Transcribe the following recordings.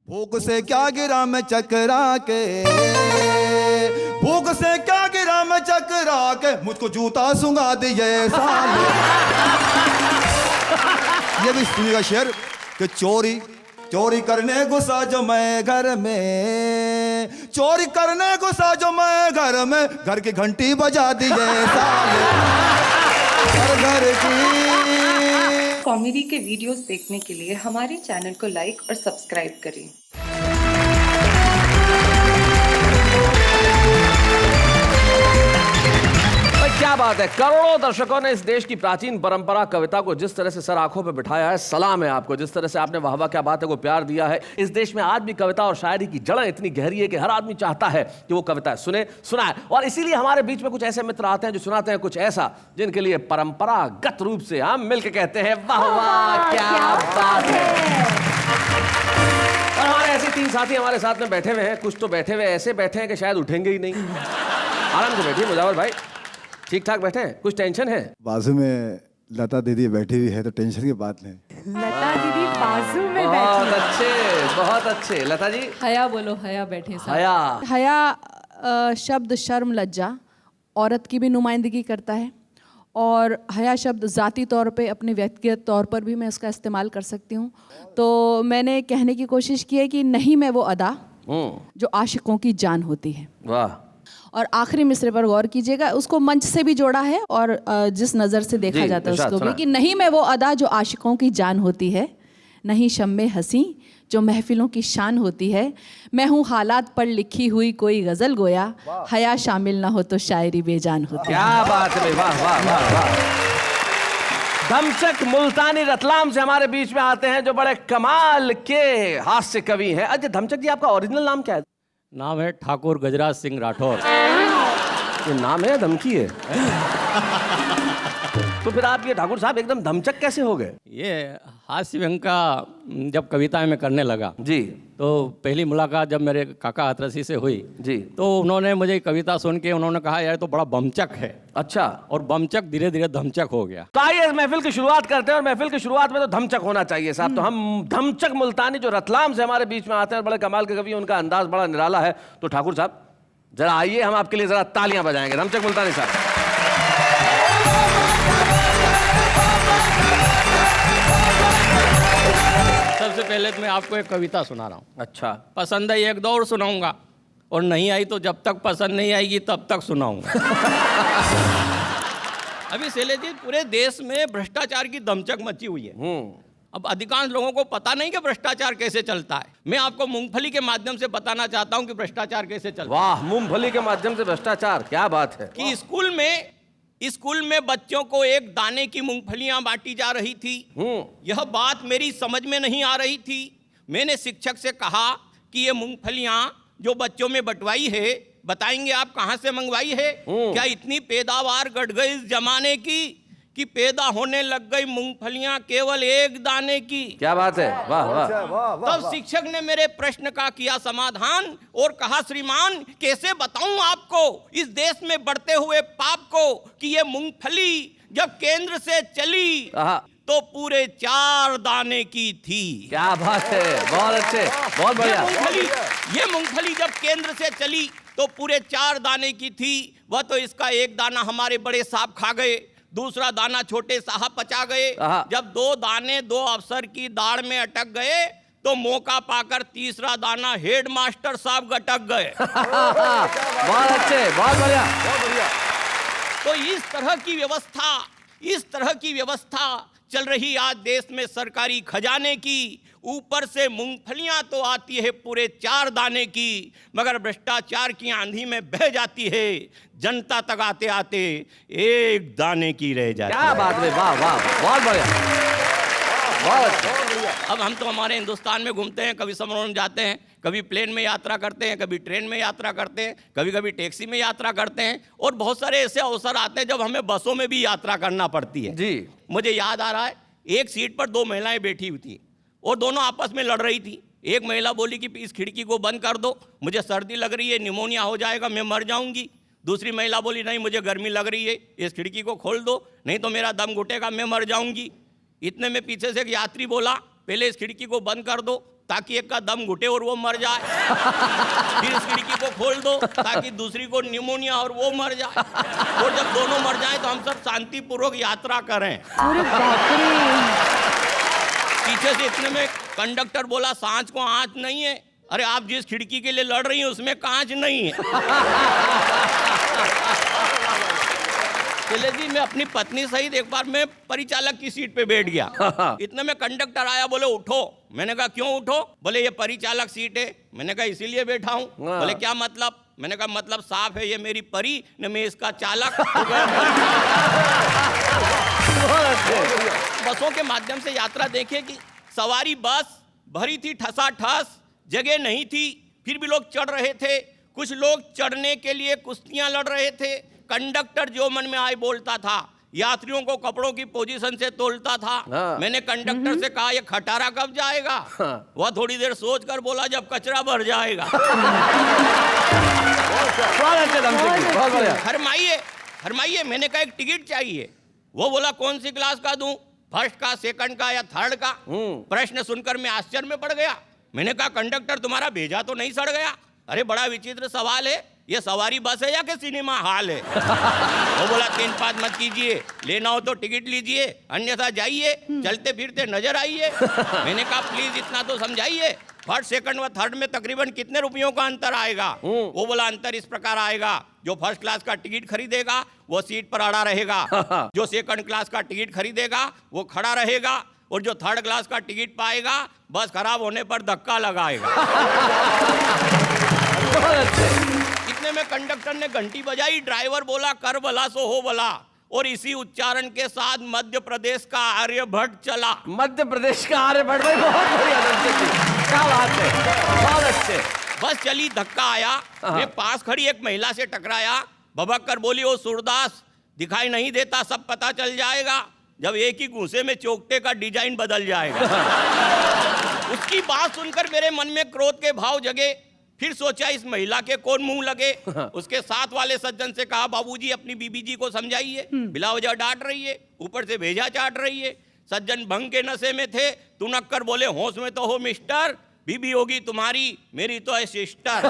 भूख से क्या गिरा मैं चकरा के, भूख से क्या गिरा मैं चकरा के, मुझको जूता सुंगा दिए साले। ये भी सुनिएगा शेर कि चोरी चोरी करने घुसा जो मैं घर में, चोरी करने घुसा जो मैं घर में, घर की घंटी बजा दिए साले। घर की कॉमेडी के वीडियोस देखने के लिए हमारे चैनल को लाइक और सब्सक्राइब करें। क्या बात है, करोड़ों दर्शकों ने इस देश की प्राचीन परंपरा कविता को जिस तरह से सर आंखों पे बिठाया है, सलाम है आपको। जिस तरह से आपने वाह वाह क्या बात है को प्यार दिया है। इस देश में आज भी कविता और शायरी की जड़ें इतनी गहरी है कि हर आदमी चाहता है कि वो कविता सुनाए। और इसीलिए हमारे बीच में कुछ ऐसे मित्र आते हैं जो सुनाते हैं कुछ ऐसा जिनके लिए परंपरागत रूप से हम मिलकर कहते हैं वाह वाह क्या बात है। और हमारे ऐसे तीन साथी हमारे साथ में बैठे हुए हैं। कुछ तो बैठे हुए ऐसे बैठे हैं कि शायद उठेंगे ही नहीं। आराम से बैठिए मुजावर भाई, ठीक ठाक बैठे हैं, कुछ टेंशन है? बाजू में लता दीदी बैठी हुई है तो टेंशन की बात नहीं। लता दीदी बाजू में बैठी। बहुत अच्छे, बहुत अच्छे। लता जी हया बोलो, हया बैठे साथ। हया, हया शब्द शर्म लज्जा औरत की भी नुमाइंदगी करता है, और हया शब्द ज़ाती तौर पे अपने व्यक्तिगत तौर पर भी मैं इसका इस्तेमाल कर सकती हूँ। तो मैंने कहने की कोशिश की है कि नहीं मैं वो अदा जो आशिकों की जान होती है। वाह। और आखिरी मिसरे पर गौर कीजिएगा, उसको मंच से भी जोड़ा है और जिस नज़र से देखा जाता है उसको भी, कि नहीं मैं वो अदा जो आशिकों की जान होती है, नहीं शम्मे हंसी जो महफिलों की शान होती है, मैं हूँ हालात पर लिखी हुई कोई गज़ल गोया, हया शामिल ना हो तो शायरी बेजान होती है। क्या बात है, वाह वाह वाह वाह। धमचक मुल्तानी रतलाम से हमारे बीच में आते हैं जो बड़े कमाल के हास्य कवि हैं। अच्छा धमचक जी, आपका ओरिजिनल नाम क्या है? नाम है ठाकुर गजराज सिंह राठौर। ये नाम है धमकी है? तो फिर आप ये ठाकुर साहब एकदम धमचक कैसे हो गए? ये हास्य व्यंग का जब कविताएं मैं करने लगा जी, तो पहली मुलाकात जब मेरे काका हाथरसी से हुई जी, तो उन्होंने मुझे कविता सुन के उन्होंने कहा यार तो बड़ा बमचक है। अच्छा। और बमचक धीरे धीरे धमचक हो गया। तो आइए महफिल की शुरुआत करते हैं, और महफिल की शुरुआत में तो धमचक होना चाहिए साहब। तो हम धमचक मुल्तानी जो रतलाम से हमारे बीच में आते हैं, बड़े कमाल के कवि, उनका अंदाज बड़ा निराला है। तो ठाकुर साहब जरा आइए, हम आपके लिए जरा तालियां बजाएंगे। धमचक मुल्तानी साहब। सबसे पहले तो मैं आपको एक कविता सुना रहा हूँ। अच्छा। पसंद है एक दौर सुनाऊंगा, और नहीं आई तो जब तक पसंद नहीं आएगी तब तक सुनाऊंगा। अभी शैलेश जी, पूरे देश में भ्रष्टाचार की दमचक मची हुई है। अब अधिकांश लोगों को पता नहीं कि भ्रष्टाचार कैसे चलता है। मैं आपको मूंगफली के माध्यम से बताना चाहता हूं कि भ्रष्टाचार कैसे चलता है। वाह, मूंगफली के माध्यम से भ्रष्टाचार, क्या बात है। कि स्कूल में बच्चों को एक दाने की मूंगफलियां बांटी जा रही थी। यह बात मेरी समझ में नहीं आ रही थी। मैंने शिक्षक से कहा कि ये मूंगफलियां जो बच्चों में बंटवाई है, बताएंगे आप कहां से मंगवाई है? क्या इतनी पैदावार घट गई इस जमाने की कि पैदा होने लग गई मूंगफलियां केवल एक दाने की? क्या बात है, वाह वाह। तब शिक्षक ने मेरे प्रश्न का किया समाधान और कहा, श्रीमान कैसे बताऊं आपको इस देश में बढ़ते हुए पाप को कि ये मूंगफली जब केंद्र से चली तो पूरे 4 दाने की थी। क्या बात है, बहुत अच्छे, बहुत बढ़िया। ये मूंगफली जब केंद्र से चली तो पूरे 4 दाने की थी। वह तो इसका एक दाना हमारे बड़े साहब खा गए, दूसरा दाना छोटे साहब पचा गए। जब 2 दाने 2 अफसर की दाढ़ में अटक गए तो मौका पाकर तीसरा दाना हेड मास्टर साहब गटक गए। बहुत अच्छे, बहुत बढ़िया, बहुत बढ़िया। तो इस तरह की व्यवस्था चल रही आज देश में सरकारी खजाने की। ऊपर से मूंगफलियां तो आती है पूरे 4 दाने की, मगर भ्रष्टाचार की आंधी में बह जाती है। जनता तक आते आते 1 दाने की रह जाती है। क्या बात है, वाह वाह, बहुत बढ़िया, बहुत अच्छा। अब हम तो हमारे हिंदुस्तान में घूमते हैं, कभी समारोह में जाते हैं, कभी प्लेन में यात्रा करते हैं, कभी ट्रेन में यात्रा करते हैं, कभी कभी टैक्सी में यात्रा करते हैं, और बहुत सारे ऐसे अवसर आते हैं जब हमें बसों में भी यात्रा करना पड़ती है। जी। मुझे याद आ रहा है, एक सीट पर 2 महिलाएं बैठी हुई थी और दोनों आपस में लड़ रही थी। एक महिला बोली कि इस खिड़की को बंद कर दो, मुझे सर्दी लग रही है, निमोनिया हो जाएगा, मैं मर जाऊंगी। दूसरी महिला बोली नहीं, मुझे गर्मी लग रही है, इस खिड़की को खोल दो, नहीं तो मेरा दम घुटेगा, मैं मर जाऊंगी। इतने में पीछे से एक यात्री बोला, पहले इस खिड़की को बंद कर दो, ताकि एक का दम घुटे और वो मर जाए। फिर इस खिड़की को खोल दो ताकि दूसरी को निमोनिया और वो मर जाए। और जब दोनों मर जाएं तो हम सब शांतिपूर्वक यात्रा करें। अरे बाप रे। पीछे से इतने में कंडक्टर बोला सांच को आंच नहीं है। अरे आप जिस खिड़की के लिए लड़ रही हैं उसमें कांच नहीं है। चले जी, मैं अपनी पत्नी सहित एक बार मैं परिचालक की सीट पे बैठ गया। इतने में कंडक्टर आया, बोले उठो। मैंने कहा क्यों उठो? बोले ये परिचालक सीट है। मैंने कहा इसीलिए बैठा हूँ। बोले क्या मतलब? मैंने कहा मतलब साफ है, ये मेरी परी न मैं इसका चालक। बसों के माध्यम से यात्रा देखे कि सवारी बस भरी थी ठसाठस, जगह नहीं थी, फिर भी लोग चढ़ रहे थे। कुछ लोग चढ़ने के लिए कुश्तियां लड़ रहे थे। कंडक्टर जो मन में आए बोलता था, यात्रियों को कपड़ों की पोजीशन से तोलता था। मैंने कंडक्टर से कहा ये खटारा कब जाएगा? वह थोड़ी देर सोच कर बोला जब कचरा भर जाएगा। फरमाइए फरमाइए। मैंने कहा एक टिकट चाहिए। वो बोला कौन सी क्लास का दूं, फर्स्ट का, सेकंड का या थर्ड का? प्रश्न सुनकर मैं आश्चर्य में पड़ गया। मैंने कहा कंडक्टर तुम्हारा भेजा तो नहीं सड़ गया? अरे बड़ा विचित्र सवाल है, ये सवारी बस है या कि सिनेमा हॉल है? वो बोला 3 बात मत कीजिए, लेना हो तो टिकट लीजिए, अन्यथा जाइए, चलते फिरते नजर आइए। मैंने कहा प्लीज इतना तो समझाइए, फर्स्ट, सेकंड व थर्ड में तकरीबन कितने रुपयों का अंतर आएगा? वो बोला अंतर इस प्रकार आएगा, जो फर्स्ट क्लास का टिकट खरीदेगा वो सीट पर अड़ा रहेगा, जो सेकंड क्लास का टिकट खरीदेगा वो खड़ा रहेगा, और जो थर्ड क्लास का टिकट पाएगा बस खराब होने पर धक्का लगाएगा। इतने में कंडक्टर ने घंटी बजाई। ड्राइवर बोला कर भला सो हो भला, और इसी उच्चारण के साथ मध्य प्रदेश का आर्यभट्ट चला। मध्य प्रदेश का आर्यभट्ट भाई, बहुत बढ़िया, क्या बात है, बहुत अच्छे। बस चली, धक्का आया, मैं पास खड़ी एक महिला से टकराया। भबक कर बोली ओ सूरदास, दिखाई नहीं देता, सब पता चल जाएगा जब एक ही घूंसे में चौकटे का डिजाइन बदल जाएगा। उसकी बात सुनकर मेरे मन में क्रोध के भाव जगे। फिर सोचा इस महिला के कौन मुंह लगे। उसके साथ वाले सज्जन से कहा बाबूजी अपनी बीबी जी को समझाइए, बिला वजह डांट रही है, ऊपर से भेजा चाट रही है। सज्जन भंग के नशे में थे, तुनक कर बोले होश में तो हो मिस्टर, बीबी होगी तुम्हारी, मेरी तो है सिस्टर।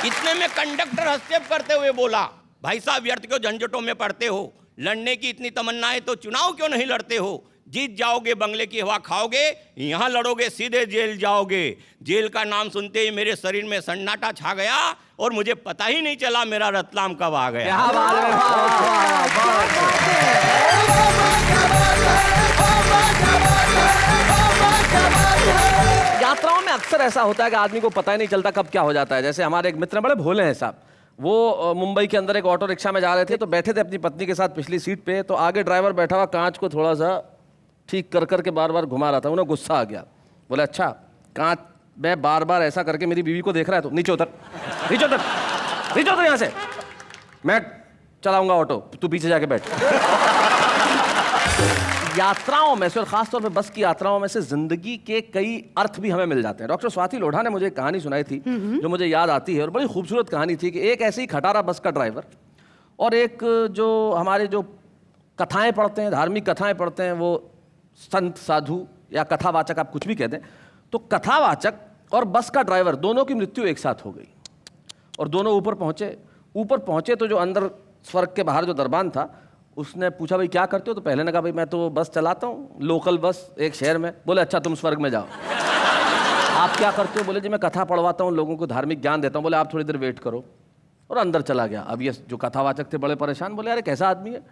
इतने में कंडक्टर हस्तक्षेप करते हुए बोला भाई साहब व्यर्थ क्यों झंझटों में पड़ते हो, लड़ने की इतनी तमन्ना है तो चुनाव क्यों नहीं लड़ते हो? जीत जाओगे बंगले की हवा खाओगे, यहाँ लड़ोगे सीधे जेल जाओगे। जेल का नाम सुनते ही मेरे शरीर में सन्नाटा छा गया और मुझे पता ही नहीं चला मेरा रतलाम कब आ गया। यात्राओं में अक्सर ऐसा होता है कि आदमी को पता ही नहीं चलता कब क्या हो जाता है। जैसे हमारे एक मित्र बड़े भोले हैं साहब, वो मुंबई के अंदर एक ऑटो रिक्शा में जा रहे थे, तो बैठे थे अपनी पत्नी के साथ पिछली सीट पे, तो आगे ड्राइवर बैठा हुआ कांच को थोड़ा सा ठीक कर करके बार बार घुमा रहा था। उन्हें गुस्सा आ गया, बोले अच्छा कांच में बार बार ऐसा करके मेरी बीवी को देख रहा है तो नीचे उतर, नीचे उतर, नीचे उतर यहाँ से, मैं चलाऊंगा ऑटो, तू पीछे जाके बैठ। यात्राओं में से और खासतौर पे बस की यात्राओं में से जिंदगी के कई अर्थ भी हमें मिल जाते हैं। डॉक्टर स्वाति लोढ़ा ने मुझे एक कहानी सुनाई थी जो मुझे याद आती है, और बड़ी खूबसूरत कहानी थी कि एक ऐसे ही खटारा बस का ड्राइवर और एक जो हमारे जो कथाएं पढ़ते हैं, धार्मिक कथाएं पढ़ते हैं, वो संत साधु या कथावाचक आप कुछ भी कहते हैं, तो कथावाचक और बस का ड्राइवर दोनों की मृत्यु एक साथ हो गई और दोनों ऊपर पहुंचे तो जो अंदर स्वर्ग के बाहर जो दरबान था उसने पूछा भाई क्या करते हो? तो पहले ने कहा भाई मैं तो बस चलाता हूँ, लोकल बस एक शहर में। बोले अच्छा तुम स्वर्ग में जाओ। आप क्या करते हो? बोले जी मैं कथा पढ़वाता हूँ, लोगों को धार्मिक ज्ञान देता हूँ। बोले आप थोड़ी देर वेट करो, और अंदर चला गया। अब ये जो कथावाचक थे बड़े परेशान, बोले अरे कैसा आदमी है,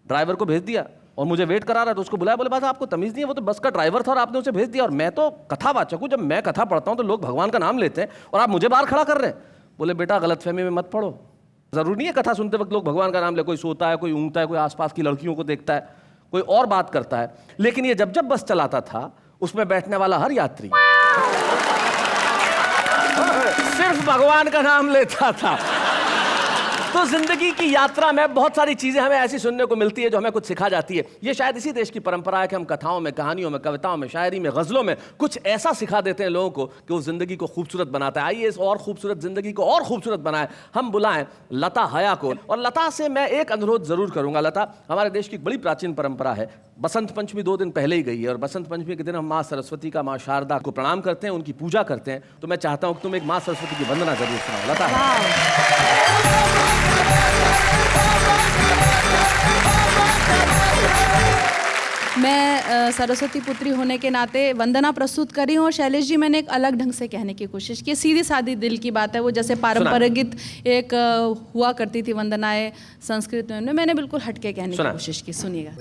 ड्राइवर को भेज दिया और मुझे वेट करा रहा है। तो उसको बुलाया, बोले बस आपको तमीज़ नहीं है, वो तो बस का ड्राइवर था और आपने उसे भेज दिया, और मैं तो कथावाचक हूँ, जब मैं कथा पढ़ता हूँ तो लोग भगवान का नाम लेते हैं और आप मुझे बाहर खड़ा कर रहे हैं। बोले बेटा गलतफहमी में मत पड़ो, जरूरी नहीं है कथा सुनते वक्त लोग भगवान का नाम ले, कोई सोता है, कोई ऊँगता है, कोई आसपास की लड़कियों को देखता है, कोई और बात करता है। लेकिन ये जब जब बस चलाता था उसमें बैठने वाला हर यात्री सिर्फ भगवान का नाम लेता था। तो जिंदगी की यात्रा में बहुत सारी चीजें हमें ऐसी सुनने को मिलती है जो हमें कुछ सिखा जाती है। ये शायद इसी देश की परंपरा है कि हम कथाओं में, कहानियों में, कविताओं में, शायरी में, गजलों में कुछ ऐसा सिखा देते हैं लोगों को कि वो जिंदगी को खूबसूरत बनाता है। आइए इस और खूबसूरत जिंदगी को और खूबसूरत बनाए, हम बुलाएं लता हया को। और लता से मैं एक अनुरोध जरूर करूंगा। लता, हमारे देश की बड़ी प्राचीन परंपरा है बसंत पंचमी 2 दिन पहले ही गई है और बसंत पंचमी के दिन हम माँ सरस्वती का, माँ शारदा को प्रणाम करते हैं, उनकी पूजा करते हैं। तो मैं चाहता हूँ कि तुम एक माँ सरस्वती की वंदना जरूर सुनाओ। लता। मैं सरस्वती पुत्री होने के नाते वंदना प्रस्तुत करी हूँ और शैलेश जी मैंने एक अलग ढंग से कहने की कोशिश की। सीधी सादी दिल की बात है वो, जैसे पारंपरिक एक हुआ करती थी वंदनाएं संस्कृत में, मैंने बिल्कुल हटके कहने की कोशिश की। सुनिएगा।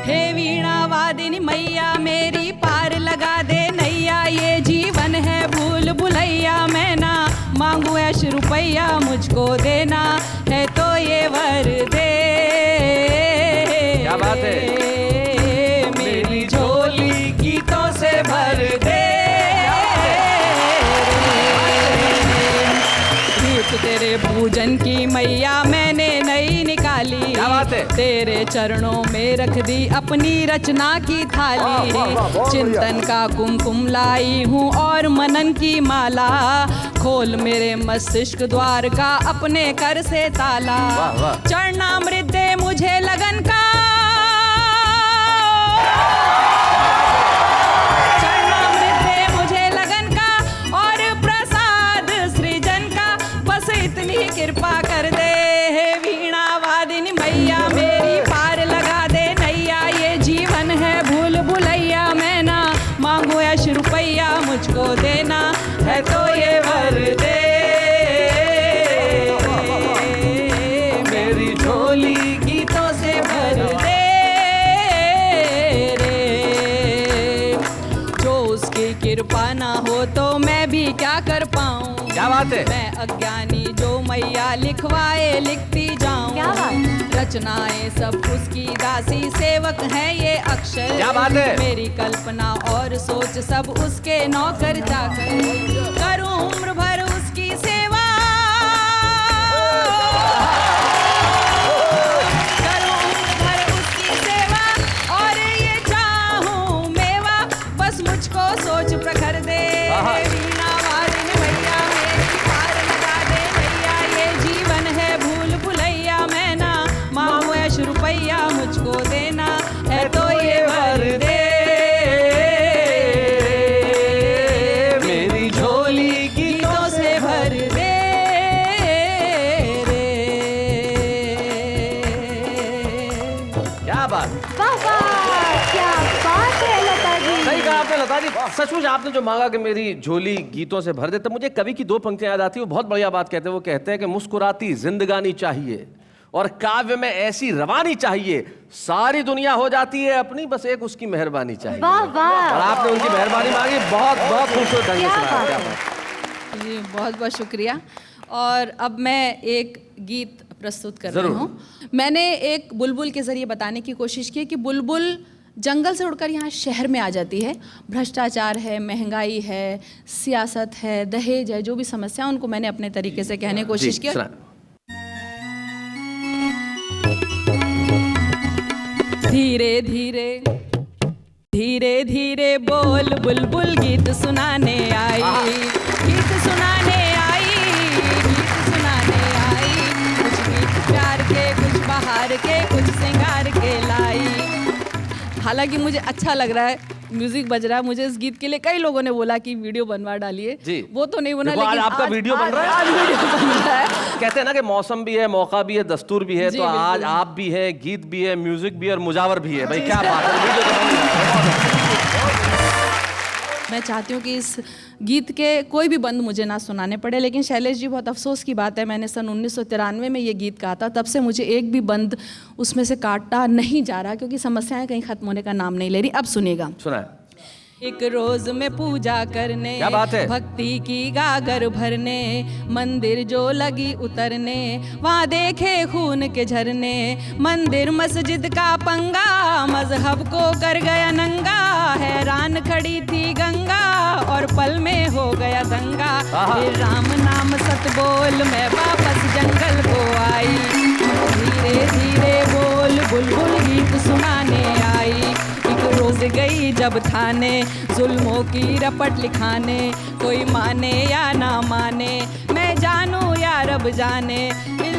हे वीणा वादिनी मैया मेरी पार लगा दे नैया, ये जीवन है भूल भुलैया, मैं ना मांगू ऐश रुपैया, मुझको देना है तो ये वर दे। क्या बात है। मेरी झोली गीतों से भर दे, गीत तेरे पूजन की मैया मैंने नई निकाली। क्या बात है। तेरे चरणों में रख दी अपनी रचना की थाली, चिंतन का कुमकुम लाई हूँ और मनन की माला, खोल मेरे मस्तिष्क द्वार का अपने कर से ताला, चरणामृत दे मुझे लगन का, चरणामृत दे मुझे लगन का और प्रसाद सृजन का, बस इतनी कृपा कर दे। हे वीणा वादिनी मैया मेरी पार लगा दे नैया, ये जीवन है भूल भुलैया, मैं ना मांगू ऐश रुपैया, मुझको देना है तो ये वर दे। मेरी झोली गीतों से भर दे रे, जो उसकी कृपा ना हो तो मैं भी क्या कर पाऊं। क्या बात है। मैं अज्ञानी जो मैया लिखवाए लिखती जाऊं, क्या बात। रचनाएं सब उसकी दासी, सेवक है ये अक्षर। क्या बात है। मेरी कल्पना और सोच सब उसके नौकर चाकर, करूं उम्र भर उसकी सेवा, करूं उम्र भर उसकी सेवा और ये चाहूं मेवा, बस मुझको सोच प्रखर दे। वीणा वादिनी मैया मेरी पार लगा दे नैया, ये जीवन है भूल भुलैया, मैं ना मांगू ऐश रुपैया, मुझको देना है तो ये वर दे। मेरी झोली गीतों से भर दे रे। क्या बात। वाह वाह, क्या बात है लता जी। सही कहा आपने लता जी। सचमुच आपने जो मांगा कि मेरी झोली गीतों से भर दे, तो मुझे कवि की 2 पंक्तियां याद आती है, वो बहुत बढ़िया बात कहते हैं। वो कहते हैं कि मुस्कुराती जिंदगानी चाहिए और काव्य में ऐसी रवानी चाहिए, सारी दुनिया हो जाती है अपनी, बस एक उसकी मेहरबानी चाहिए। वाह वाह। और आपने उनकी मेहरबानी मांगी, बहुत बहुत खूबसूरत ढंग से सुनाया। क्या बात। जी बहुत बहुत शुक्रिया। और अब मैं एक गीत प्रस्तुत कर रही हूँ। मैंने एक बुलबुल के जरिए बताने की कोशिश की कि बुलबुल जंगल से उड़कर यहाँ शहर में आ जाती है। भ्रष्टाचार है, महंगाई है, सियासत है, दहेज है, जो भी समस्या उनको मैंने अपने तरीके से कहने की कोशिश की। धीरे धीरे धीरे धीरे बोल बुलबुल गीत सुनाने आई, गीत सुनाने आई, गीत सुनाने आई, कुछ गीत प्यार के, कुछ बहार के, कुछ श्रृंगार के लाई। हालांकि मुझे अच्छा लग रहा है, म्यूजिक बज रहा है, मुझे इस गीत के लिए कई लोगों ने बोला कि वीडियो बनवा डालिए। वो तो नहीं बना, लेकिन आज आपका वीडियो बन रहा है। आज वीडियो बन रहा है। कहते हैं ना कि मौसम भी है, मौका भी है, दस्तूर भी है, तो आज आप भी है, गीत भी है, म्यूजिक भी है और मुजावर भी है। भाई क्या बात है, वीडियो तो बन रहा है। मैं चाहती हूँ कि इस गीत के कोई भी बंद मुझे ना सुनाने पड़े, लेकिन शैलेश जी बहुत अफसोस की बात है, मैंने सन 1993 में ये गीत कहा था, तब से मुझे एक भी बंद उसमें से काटा नहीं जा रहा, क्योंकि समस्याएं कहीं खत्म होने का नाम नहीं ले रही। अब सुनेगा। सुना। एक रोज में पूजा करने, क्या बात है। भक्ति की गागर भरने, मंदिर जो लगी उतरने, वहाँ देखे खून के झरने, मंदिर मस्जिद का पंगा, मजहब को कर गया नंगा, हैरान खड़ी थी गंगा और पल में हो गया दंगा, फिर राम नाम सत बोल मैं वापस जंगल को आई, धीरे धीरे बोल बुलबुल गीत सुनाने आई। एक रोज गई जब थाने, जुल्मों की रपट लिखाने, कोई माने या ना माने, मैं जानू या रब जाने,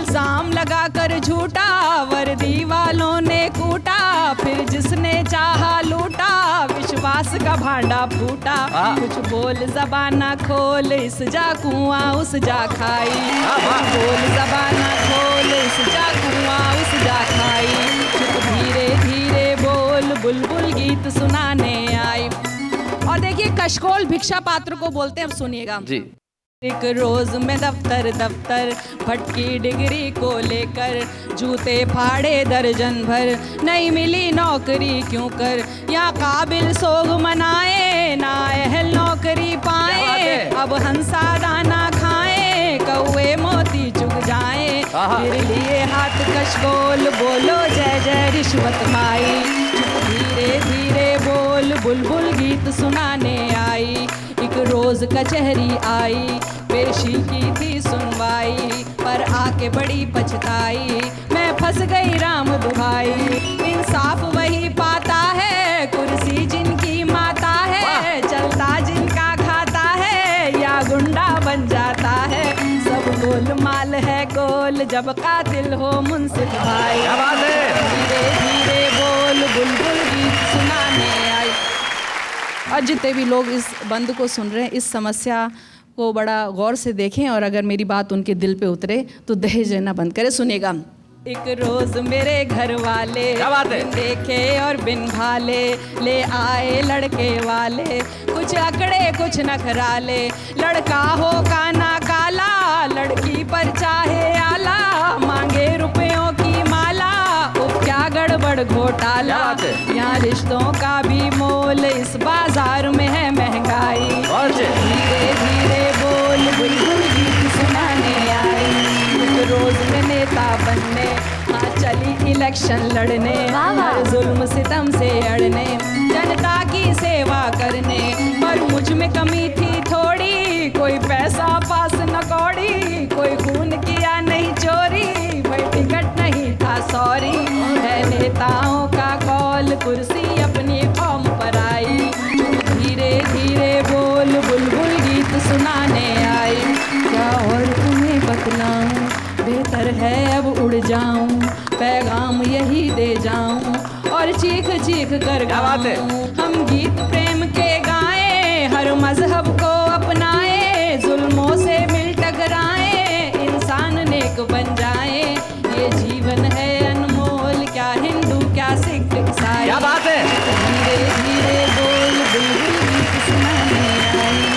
इल्जाम लगा कर झूठा वर्दी वालों ने कूटा, फिर जिसने चाहा लूटा, विश्वास का भांडा फूटा। कुछ बोल ज़बाना खोल, इस जा कुआं उस जा खाई। कुछ बोल ज़बाना खोल, इस जा कुआं उस जा खाई। चुप धीरे धीरे बोल, बुलबुल गीत सुनाने आई। और देखिए कशकोल भिक्षा पात्र को बोलते हैं, अब सुनिएगा जी। एक रोज में दफ्तर दफ्तर फटकी डिग्री को लेकर, जूते फाड़े दर्जन भर, नहीं मिली नौकरी क्यों कर। या काबिल सोग मनाए, ना अहल नौकरी पाए, अब हंसा दाना खाए, कौए मोती चुग जाए। फिर लिए हाथ कशकोल, बोलो जय जय रिश्वत खाई। धीरे धीरे बोल, बुलबुल गीत सुनाने आई। एक रोज कचहरी आई, पेशी की थी सुनवाई, पर आके बड़ी पछताई, मैं फंस गई राम दुहाई। इंसाफ वही पाता है, कुर्सी जिनकी माता है, चलता जिनका खाता है, या गुंडा बन जाता है। सब गोलमाल है गोल, जब कातिल हो मुंसिफ भाई। धीरे धीरे बोल, बुलबुल गीत सुनाने आई। और जितने भी लोग इस बंद को सुन रहे हैं, इस समस्या को बड़ा गौर से देखें, और अगर मेरी बात उनके दिल पे उतरे तो दहेज लेना बंद करें। सुनिएगा। एक रोज मेरे घर वाले बिन देखे और बिन भाले, ले आए लड़के वाले, कुछ अकड़े कुछ नखराले। लड़का हो काना काला, लड़की पर चाहे आला, मांगे रुपयों की माला, क्या गड़बड़ घोटाला। यहाँ रिश्तों का भी मोल, इस बाजार में है महंगाई। धीरे धीरे बोल, बुलबुल गीत सुनाने आई। रोज में नेता बनने, हाँ चली इलेक्शन लड़ने, हर जुल्म सितम से अड़ने, जनता की सेवा करने। पर मुझ में कमी थी थोड़ी, कोई पैसा पास न कौड़ी, कोई खून किया नहीं चोरी, कोई टिकट नहीं था सॉरी। है नेताओं का कॉल, कुर्सी अपनी कौम पर आई। धीरे धीरे बोल, बुलबुल गीत सुनाने आई। क्या और तुम्हें बतलाऊं, बेहतर है अब उड़ जाऊं, पैगाम यही दे जाऊं, और चीख चीख कर गाऊं। हम गीत प्रेम के गाएं, हर मजहब को अपनाएं, जुल्मों से मिल टकराएं, इंसान नेक बन जाए। ये जीवन है अनमोल, क्या हिंदू क्या सिख ईसाई। क्या बात है। धीरे धीरे बोल, बुलबुल गीत सुनाने आई।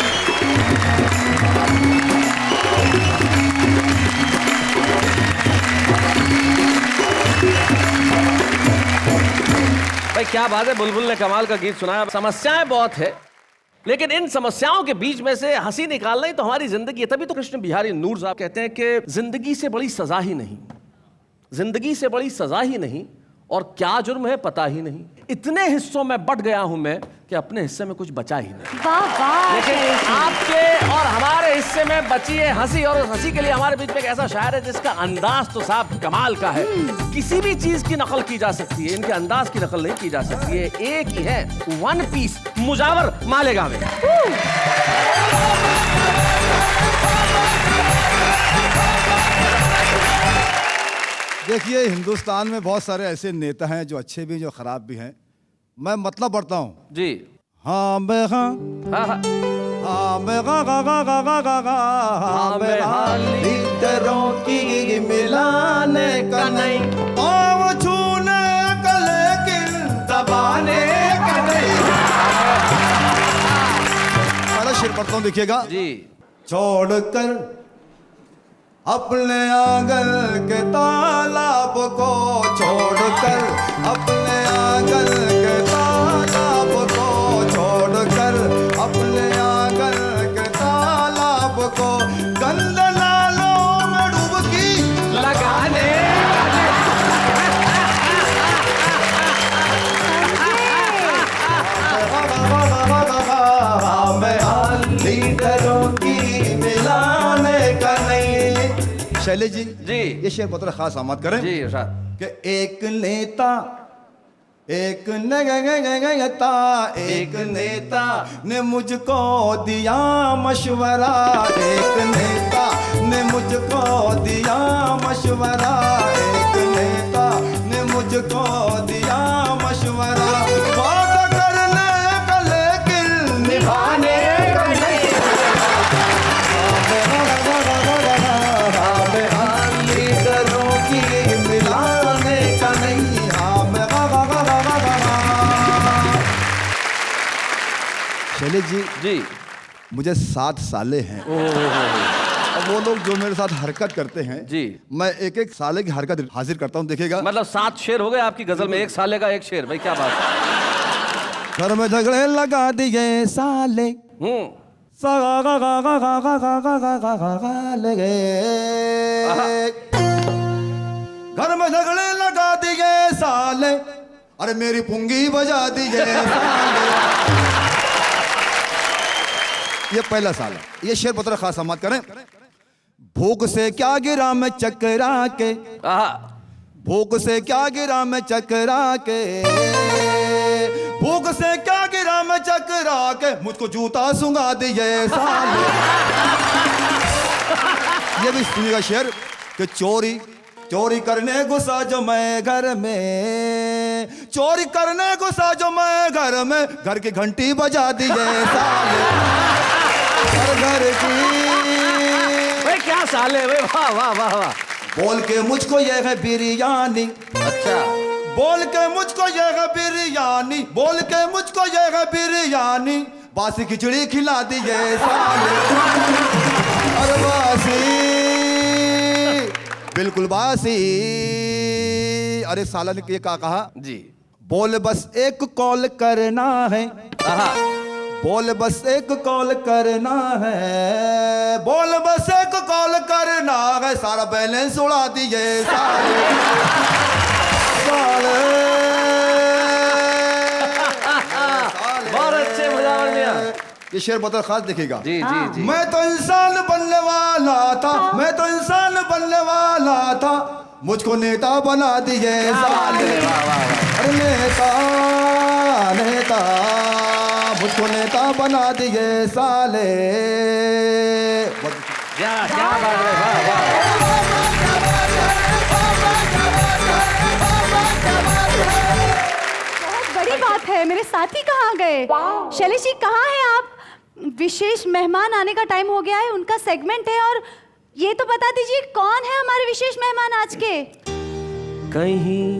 भाई क्या बात है, बुलबुल ने कमाल का गीत सुनाया। समस्याएं बहुत है, लेकिन इन समस्याओं के बीच में से हंसी निकालना ही तो हमारी जिंदगी है। तभी तो कृष्ण बिहारी नूर साहब कहते हैं कि जिंदगी से बड़ी सजा ही नहीं, जिंदगी से बड़ी सजा ही नहीं, और क्या जुर्म है पता ही नहीं। इतने हिस्सों में बट गया हूं मैं कि अपने हिस्से में कुछ बचा ही नहीं। वाह वाह। लेकिन आपके और हमारे हिस्से में बची है हंसी, और उस हंसी के लिए हमारे बीच में एक ऐसा शायर है जिसका अंदाज तो साहब कमाल का है। किसी भी चीज की नकल की जा सकती है, इनके अंदाज की नकल नहीं की जा सकती है। एक ही है, वन पीस, मुजावर मालेगांव में। देखिए, हिंदुस्तान में बहुत सारे ऐसे नेता हैं जो अच्छे भी जो खराब भी हैं। मैं मतलब पढ़ता हूँ जी। हाँ मैं हाँ हाँ हाँ हाँ मैं गा गा गा गा गा गा गा हाँ मैं हाँ लीडरों की मिलाने का नहीं, पाँव छूने का लेकिन दबाने का नहीं। पहला शेर पढ़ता हूँ, देखिएगा जी। छोड़कर अपने आंगन के तालाब को, छोड़कर अपने आंगन के तालाब को, छोड़कर अपने आंगन के तालाब को, गंदे नालों में डुबकी लगाने। लीडरों की मिलाने का नहीं। शैलेश जी, जी। ये शेर बहुत खास आमद करें जी इरशाद। कि एक नेता एक नेता एक नेता ने मुझको दिया मशवरा, एक नेता ने मुझको दिया मशवरा, एक नेता ने मुझको दिया मशवरा। बात करने का लेकिन निभाने का नहीं, लीडरों की मिलाने का नहीं। शैलेश जी, मुझे 7 साले हैं। अब वो लोग जो मेरे साथ हरकत करते हैं जी, मैं एक एक साले की हरकत हाजिर करता हूँ, देखिएगा। मतलब 7 शेर हो गए आपकी गजल में, 1 साले का 1 शेर, भाई क्या बात है। घर में झगड़े लगा दिए साले, घर में झगड़े लगा दिए साले, अरे मेरी पुंगी बजा दिए साले। ये पहला साल है। ये शेर पत्र खास समाप्त करें। भूख से क्या गिरा मैं चकरा के, भूख से क्या गिरा मैं चकरा के, भूख से क्या गिरा मैं चकरा के, मुझको जूता सुंगा दिए साले। ये भी सुनिएगा शेर कि चोरी चोरी करने घुसा जो मैं घर में, चोरी करने घुसा जो मैं घर में, घर की घंटी बजा दिए साले, घर की। भाई क्या साले, भाई वाह वाह वाह वाह। बोल के मुझको ये है बिरयानी, अच्छा, बोल के मुझको ये है बिरयानी, बोल के मुझको ये है बिरयानी, बासी खिचड़ी खिला दिए साले, अरे बासी बिल्कुल बासी। अरे साला ने ये कहा जी, बोल बस एक कॉल करना है, बोल बस एक कॉल करना है, बोल बस एक कॉल करना है, सारा बैलेंस उड़ा दिए साले, साले। बहुत अच्छे, मजा आ गया। ये शेर बहुत खास दिखेगा। जी जी जी। मैं तो इंसान बनने वाला था, मैं तो इंसान बनने वाला था, मुझको नेता बना दिए साले, अरे नेता नेता, मुझको नेता बना दिए साले। क्या क्या बात है, वाह वाह। बहुत बड़ी बात है। मेरे साथी कहाँ गए? शैलेश जी कहाँ हैं आप? विशेष मेहमान आने का टाइम हो गया है, उनका सेगमेंट है, और ये तो बता दीजिए कौन है हमारे विशेष मेहमान आज के? कहीं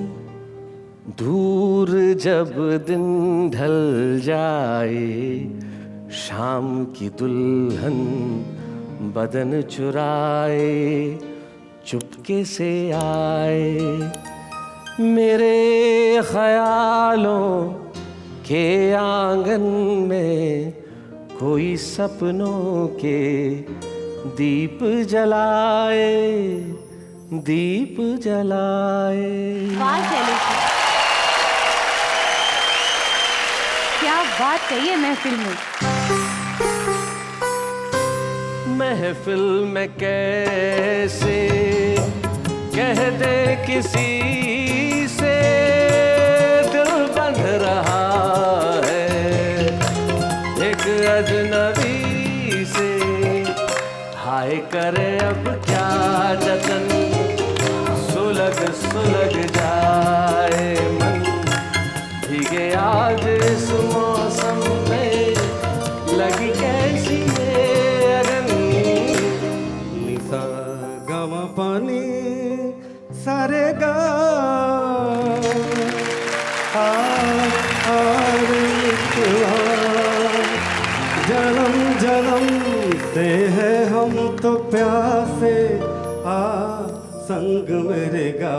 दूर जब दिन ढल जाए, शाम की दुल्हन बदन चुराए, चुपके से आए, मेरे ख्यालों के आंगन में कोई सपनों के दीप जलाए, दीप जलाए। वाह शैलेश जी, क्या बात कही है महफिल में। महफिल में कैसे कह दे किसी से, दिल बंध रहा है एक अजनबी से, हाय करे अब क्या जतन, सुलग सुलग जाए मन, भीगे आज इस मौसम में, लगी कैसी ये अगन। निसा गम पानी सारे गा जन्म जन्म से है हम तो प्यासे, आ संग मेरे गा।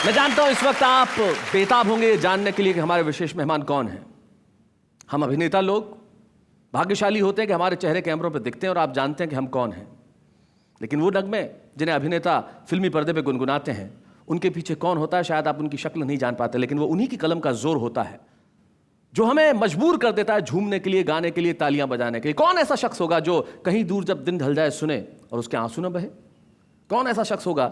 मैं जानता हूं इस वक्त आप बेताब होंगे जानने के लिए कि हमारे विशेष मेहमान कौन हैं। हम अभिनेता लोग भाग्यशाली होते हैं कि हमारे चेहरे कैमरों पर दिखते हैं और आप जानते हैं कि हम कौन हैं, लेकिन वो नगमे जिन्हें अभिनेता फिल्मी पर्दे पे गुनगुनाते हैं, उनके पीछे कौन होता है शायद आप उनकी शक्ल नहीं जान पाते, लेकिन वो उन्हीं की कलम का जोर होता है जो हमें मजबूर कर देता है झूमने के लिए, गाने के लिए, तालियां बजाने के लिए। कौन ऐसा शख्स होगा जो कहीं दूर जब दिन ढल जाए सुने और उसके आंसू न बहे? कौन ऐसा शख्स होगा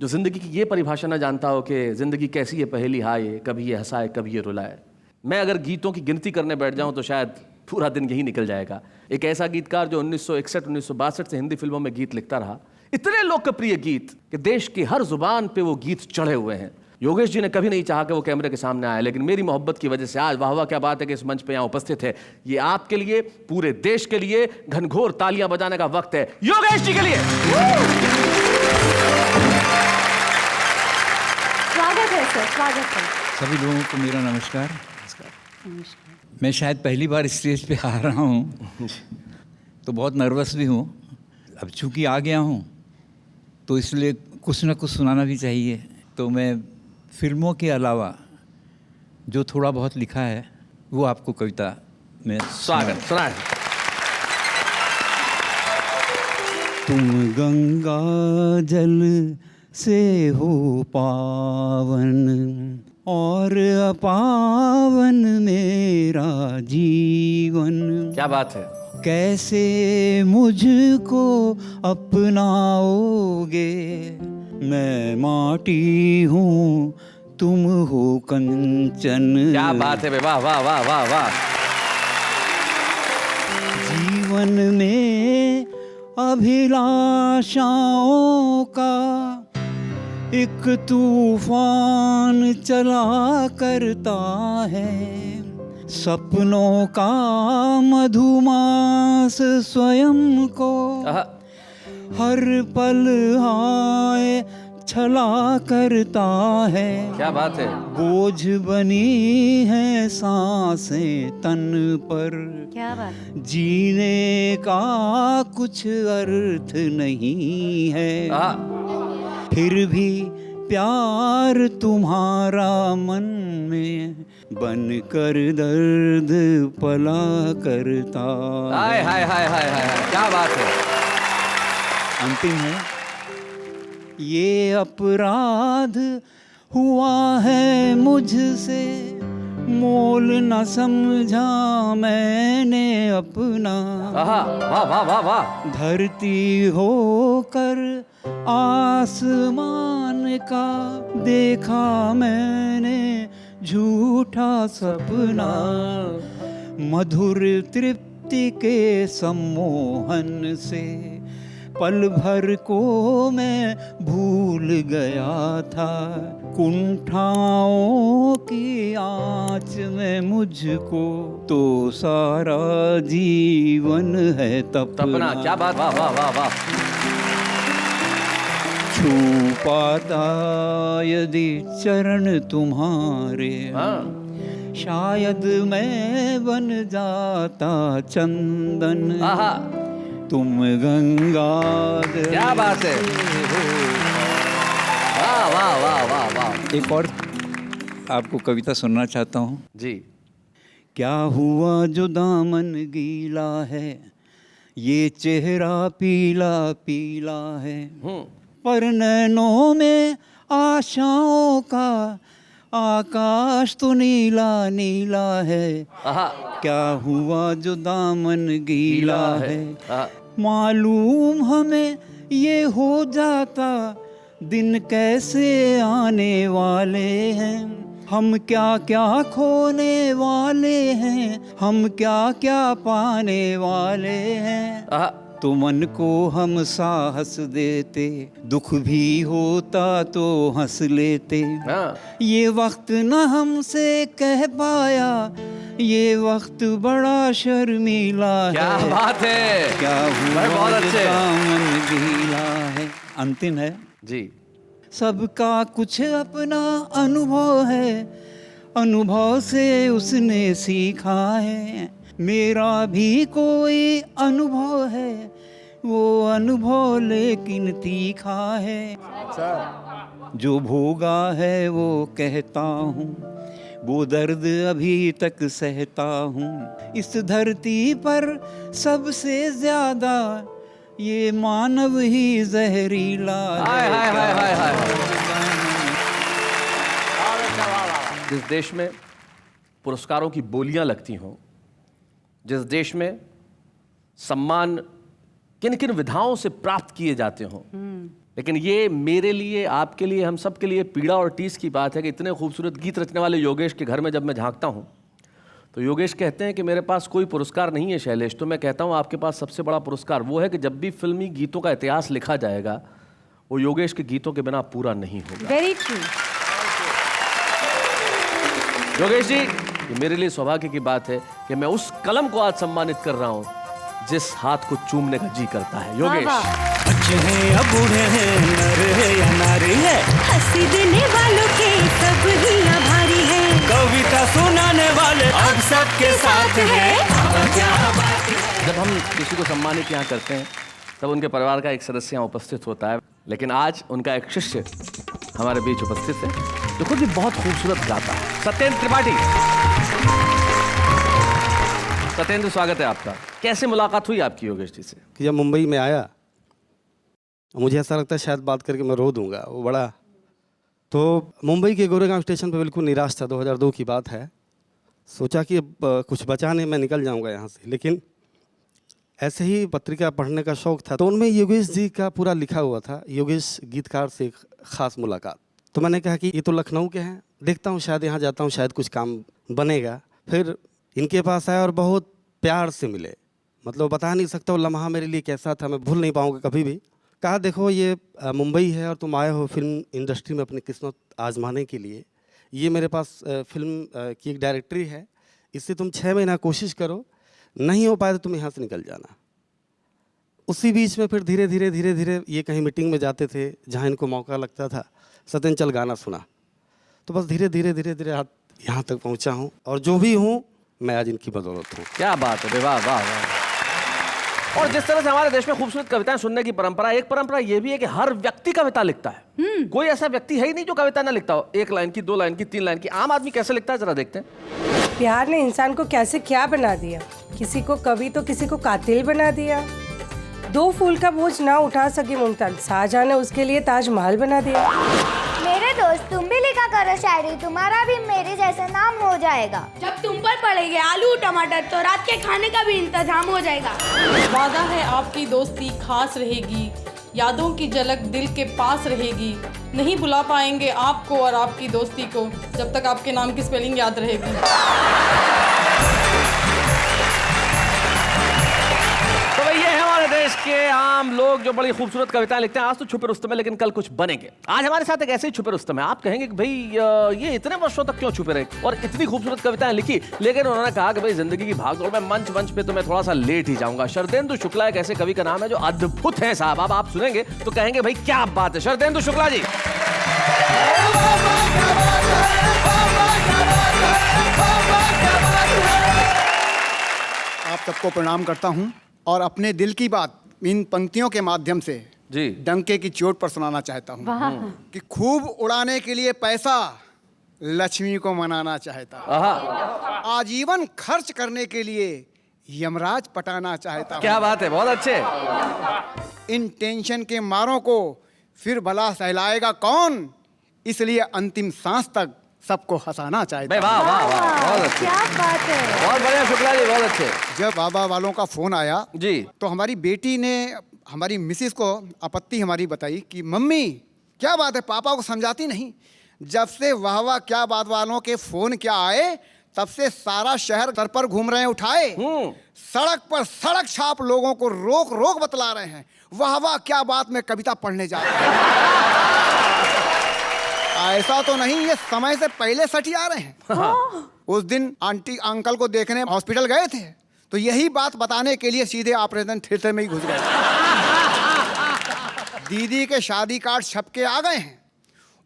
जो जिंदगी की ये परिभाषा ना जानता हो कि जिंदगी कैसी है पहेली हाय, कभी ये हंसाए कभी ये रुलाए। मैं अगर गीतों की गिनती करने बैठ जाऊं तो शायद पूरा दिन यही निकल जाएगा। एक ऐसा गीतकार जो 1961-1962 से हिंदी फिल्मों में गीत लिखता रहा, इतने लोकप्रिय गीत कि देश की हर जुबान पे वो गीत चढ़े हुए हैं। योगेश जी ने कभी नहीं चाहा कि वो कैमरे के सामने आए, लेकिन मेरी मोहब्बत की वजह से आज वाह वाह क्या बात है कि इस मंच पे यहाँ उपस्थित है। ये आपके लिए, पूरे देश के लिए घनघोर तालियां बजाने का वक्त है योगेश जी के लिए। स्वागत है सर, स्वागत है। सभी लोगों को मेरा नमस्कार। मैं शायद पहली बार स्टेज पे आ रहा हूँ तो बहुत नर्वस भी हूँ। अब चूंकि आ गया हूँ तो इसलिए कुछ ना कुछ सुनाना भी चाहिए। तो मैं फिल्मों के अलावा जो थोड़ा बहुत लिखा है वो आपको कविता में स्वागत सुनाए। तुम गंगा जल से हो पावन और अपावन मेरा जीवन। क्या बात है। कैसे मुझको अपनाओगे, मैं माटी हूँ तुम हो कंचन। क्या बात है, वाह वाह वाह वाह वाह। जीवन में अभिलाषाओं का एक तूफान चला करता है, सपनों का मधुमास स्वयं को हर पल आए छला करता है। क्या बात है। बोझ बनी है सांसें तन पर, क्या बात। जीने का कुछ अर्थ नहीं है, फिर भी प्यार तुम्हारा मन में बनकर दर्द पला करता। हाय हाय हाय हाय हाय, क्या बात है। अंतिम है, ये अपराध हुआ है मुझसे, मोल न समझा मैंने अपना। वाह वाह वाह वाह। धरती होकर आसमान का देखा मैंने झूठा सपना, मधुर तृप्ति के सम्मोहन से पल भर को मैं भूल गया था, कुंठाओं की आँच में मुझको तो सारा जीवन है तपना। क्या बात, वाह वाह वाह वाह। छू पाता यदि चरण तुम्हारे, शायद मैं बन जाता चंदन। तुम गंगा। क्या बात है। वाह वाह वाह वाह वाह। एक और आपको कविता सुनना चाहता हूँ जी। क्या हुआ जो दामन गीला है, ये चेहरा पीला पीला है, पर नैनों में आशाओं का आकाश तो नीला नीला है। क्या हुआ जो दामन गीला है, मालूम हमें ये हो जाता दिन कैसे आने वाले हैं, हम क्या क्या खोने वाले हैं, हम क्या क्या पाने वाले हैं। तो मन को हम साहस देते, दुख भी होता तो हंस लेते। ये वक्त न हमसे कह पाया, ये वक्त बड़ा शर्मीला है। क्या बात है। क्या हुआ बहुत अच्छे। दामन गीला है। अंतिम है जी। सबका कुछ अपना अनुभव है, अनुभव से उसने सीखा है, मेरा भी कोई अनुभव है, वो अनुभव लेकिन तीखा है। जो भोगा है वो कहता हूँ, वो दर्द अभी तक सहता हूँ। इस धरती पर सबसे ज्यादा ये मानव ही जहरीला हाय हाय हाय हाय हाय। जिस देश में पुरस्कारों की बोलियां लगती हों, जिस देश में सम्मान किन किन विधाओं से प्राप्त किए जाते हों, लेकिन ये मेरे लिए, आपके लिए, हम सब के लिए पीड़ा और टीस की बात है कि इतने खूबसूरत गीत रचने वाले योगेश के घर में जब मैं झांकता हूँ तो योगेश कहते हैं कि मेरे पास कोई पुरस्कार नहीं है शैलेश। तो मैं कहता हूँ आपके पास सबसे बड़ा पुरस्कार वो है कि जब भी फिल्मी गीतों का इतिहास लिखा जाएगा वो योगेश के गीतों के बिना पूरा नहीं होगा। Very true. योगेश जी, ये मेरे लिए सौभाग्य की बात है कि मैं उस कलम को आज सम्मानित कर रहा हूँ जिस हाथ को चूमने का जी करता है। योगेश, बच्चे हैं या बूढ़े हैं, नर है या नारी है, हंसी देने वालों के सब ही आभारी है, कविता सुनाने वाले अब सबके साथ हैं। जब हम किसी को सम्मानित यहाँ करते हैं तब उनके परिवार का एक सदस्य यहाँ उपस्थित होता है, लेकिन आज उनका एक शिष्य हमारे बीच उपस्थित है जो खुद भी बहुत खूबसूरत गाता है, सत्येंद्र त्रिपाठी। सत्येंद्र, स्वागत है आपका। कैसे मुलाकात हुई आपकी योगेश जी से? कि जब मुंबई में आया मुझे ऐसा लगता है शायद बात करके मैं रो दूंगा, वो बड़ा। तो मुंबई के गोरेगांव स्टेशन पे बिल्कुल निराश था, 2002 की बात है। सोचा कि अब कुछ बचा नहीं, मैं निकल जाऊंगा यहाँ से, लेकिन ऐसे ही पत्रिका पढ़ने का शौक था तो उनमें योगेश जी का पूरा लिखा हुआ था, योगेश गीतकार से एक ख़ास मुलाकात। तो मैंने कहा कि ये तो लखनऊ के हैं, देखता हूँ शायद यहाँ जाता हूँ, शायद कुछ काम बनेगा। फिर इनके पास आया और बहुत प्यार से मिले, मतलब बता नहीं सकता वो लम्हा मेरे लिए कैसा था, मैं भूल नहीं पाऊँगा कभी भी। कहा देखो ये मुंबई है और तुम आए हो फिल्म इंडस्ट्री में अपनी किस्मत आजमाने के लिए, ये मेरे पास फिल्म की एक डायरेक्टरी है, इससे तुम 6 महीना कोशिश करो, नहीं हो पाए तो तुम यहाँ से निकल जाना। उसी बीच में फिर धीरे धीरे ये कहीं मीटिंग में जाते थे जहाँ इनको मौका लगता था, सत्येंद्र चल गाना सुना। तो बस धीरे धीरे यहाँ तक पहुँचा हूँ और जो भी हूँ मैं आज इनकी बदौलत हूँ। क्या बात है, वाह वाह वाह। और जिस तरह से हमारे देश में खूबसूरत कविताएं सुनने की परंपरा, एक परंपरा यह भी है कि हर व्यक्ति कविता लिखता है। कोई ऐसा व्यक्ति है ही नहीं जो कविता ना लिखता हो, 1 लाइन की, 2 लाइन की, 3 लाइन की। आम आदमी कैसे लिखता है जरा देखते हैं। प्यार ने इंसान को कैसे क्या बना दिया, किसी को कवि तो किसी को कातिल बना दिया। 2 फूल का बोझ ना उठा सकी मुमताज, शाहजहां ने उसके लिए ताजमहल बना दिया। मेरे दोस्त तुम भी लिखा करो शायरी, तुम्हारा भी मेरे जैसा नाम हो जाएगा। जब तुम पर पड़ेंगे आलू टमाटर तो रात के खाने का भी इंतजाम हो जाएगा। वादा है आपकी दोस्ती खास रहेगी, यादों की झलक दिल के पास रहेगी, नहीं भुला पाएंगे आपको और आपकी दोस्ती को जब तक आपके नाम की स्पेलिंग याद रहेगी। तो भाई ये है हमारे देश के आम लोग जो बड़ी खूबसूरत कविताएं लिखते हैं। आज तो छुपे रुस्तम है, लेकिन कल कुछ बनेंगे। आज हमारे साथ एक ऐसे ही छुपे रुस्तम है। आप कहेंगे कि भाई ये इतने वर्षों तक क्यों छुपे रहे और इतनी खूबसूरत कविताएं लिखी, लेकिन उन्होंने कहा कि भाई जिंदगी की भागदौड़ में मंच पे तो मैं थोड़ा सा लेट ही जाऊंगा। शरदेंदु शुक्ला एक ऐसे कवि का नाम है जो अद्भुत है साहब। अब आप सुनेंगे तो कहेंगे भाई क्या बात है। शरदेंदु शुक्ला जी, आप सबको प्रणाम करता हूं और अपने दिल की बात इन पंक्तियों के माध्यम से जी डंके की चोट पर सुनाना चाहता हूं कि खूब उड़ाने के लिए पैसा लक्ष्मी को मनाना चाहता हूं, आजीवन खर्च करने के लिए यमराज पटाना चाहता हूं। क्या बात है, बहुत अच्छे। इन टेंशन के मारों को फिर भला सहलाएगा कौन, इसलिए अंतिम सांस तक सबको हंसाना चाहता हूं। वाह वाह वाह, बहुत अच्छे, क्या बात है, बहुत बढ़िया शुक्ला जी, बहुत अच्छे। जब बाबा वालों का फोन आया जी तो हमारी बेटी ने हमारी मिसेस को आपत्ति हमारी बताई कि मम्मी क्या बात है, पापा को समझाती नहीं। जब से वाह वाह क्या बात वालों के फोन क्या आए तब से सारा शहर सर पर घूम रहे हैं उठाए, सड़क पर सड़क छाप लोगों को रोक रोक बतला रहे हैं वाह वाह क्या बात में कविता पढ़ने जा रहे हैं। ऐसा तो नहीं, ये समय से पहले सटी आ रहे हैं। उस दिन आंटी अंकल को देखने हॉस्पिटल गए थे तो यही बात बताने के लिए सीधे ऑपरेशन थिएटर में ही घुस गए। दीदी के शादी कार्ड छप के आ गए हैं,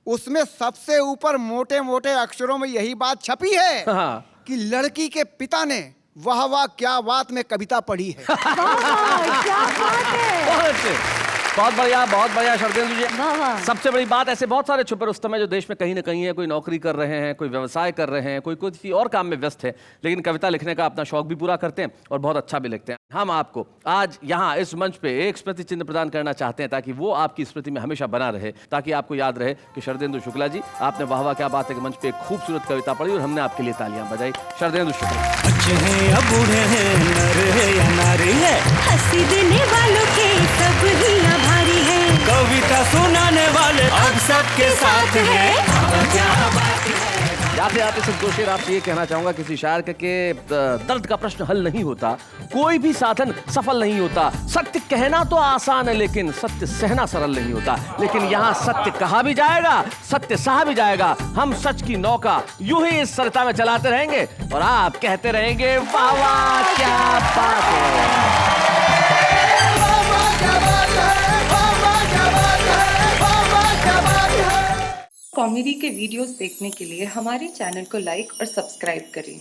उसमें सबसे ऊपर मोटे मोटे अक्षरों में यही बात छपी है कि लड़की के पिता ने वाह वाह क्या बात में कविता पढ़ी है। क्या बात है, बहुत अच्छे, बहुत बढ़िया शरदेंदु जी। सबसे बड़ी बात, ऐसे बहुत सारे छुपे रुस्तम है जो देश में कहीं ना कहीं है, कोई नौकरी कर रहे हैं, कोई व्यवसाय कर रहे हैं, कोई किसी और काम में व्यस्त है, लेकिन कविता लिखने का अपना शौक भी पूरा करते हैं और बहुत अच्छा भी लिखते हैं। हम आपको आज यहाँ इस मंच पे एक स्मृति चिन्ह प्रदान करना चाहते हैं ताकि वो आपकी स्मृति में हमेशा बना रहे, ताकि आपको याद रहे कि शरदेंदु शुक्ला जी, आपने वाह वाह क्या बात है के मंच पे एक खूबसूरत कविता पढ़ी और हमने आपके लिए तालियां बजाई। शरदेंदु शुक्ला। बच्चे हैं या बूढ़े हैं, नर है या नारी है, हंसी देने वालों के सब ही आभारी है, कविता सुनाने वाले अब सबके साथ हैं। जाते आते सिर्फ दो शेर आपसे ये कहना चाहूंगा किसी शायर के दर्द का प्रश्न हल नहीं होता, कोई भी साधन सफल नहीं होता। सत्य कहना तो आसान है लेकिन सत्य सहना सरल नहीं होता। लेकिन यहाँ सत्य कहा भी जाएगा, सत्य सहा भी जाएगा। हम सच की नौका यूं ही इस सरता में चलाते रहेंगे और आप कहते रहेंगे वाह वाह क्या बात है। कॉमेडी के वीडियोस देखने के लिए हमारे चैनल को लाइक और सब्सक्राइब करें।